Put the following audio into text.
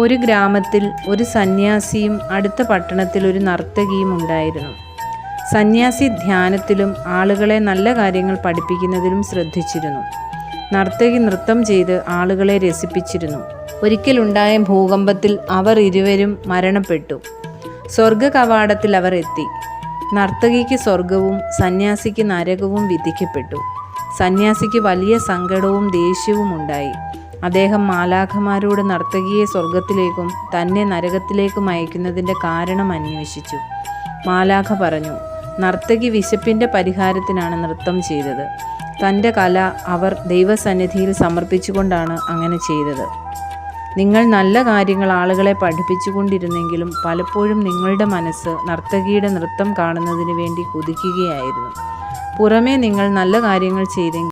ഒരു ഗ്രാമത്തിൽ ഒരു സന്യാസിയും അടുത്ത പട്ടണത്തിൽ ഒരു നർത്തകിയും ഉണ്ടായിരുന്നു. സന്യാസി ധ്യാനത്തിലും ആളുകളെ നല്ല കാര്യങ്ങൾ പഠിപ്പിക്കുന്നതിലും ശ്രദ്ധിച്ചിരുന്നു. നർത്തകി നൃത്തം ചെയ്ത് ആളുകളെ രസിപ്പിച്ചിരുന്നു. ഒരിക്കലുണ്ടായ ഭൂകമ്പത്തിൽ അവർ ഇരുവരും മരണപ്പെട്ടു. സ്വർഗ കവാടത്തിൽ അവർ എത്തി. നർത്തകിക്ക് സ്വർഗവും സന്യാസിക്ക് നരകവും വിധിക്കപ്പെട്ടു. സന്യാസിക്ക് വലിയ സങ്കടവും ദേഷ്യവും ഉണ്ടായി. അദ്ദേഹം മാലാഖമാരോട് നർത്തകിയെ സ്വർഗത്തിലേക്കും തന്നെ നരകത്തിലേക്കും അയക്കുന്നതിൻ്റെ കാരണം അന്വേഷിച്ചു. മാലാഖ പറഞ്ഞു, നർത്തകി വിശപ്പിൻ്റെ പരിഹാരത്തിനാണ് നൃത്തം ചെയ്തത്. തൻ്റെ കല അവർ ദൈവസന്നിധിയിൽ സമർപ്പിച്ചുകൊണ്ടാണ് അങ്ങനെ ചെയ്തത്. നിങ്ങൾ നല്ല കാര്യങ്ങൾ ആളുകളെ പഠിപ്പിച്ചുകൊണ്ടിരുന്നെങ്കിലും പലപ്പോഴും നിങ്ങളുടെ മനസ്സ് നർത്തകിയുടെ നൃത്തം കാണുന്നതിന് വേണ്ടി കുതിക്കുകയായിരുന്നു. പുറമേ നിങ്ങൾ നല്ല കാര്യങ്ങൾ ചെയ്തെങ്കിൽ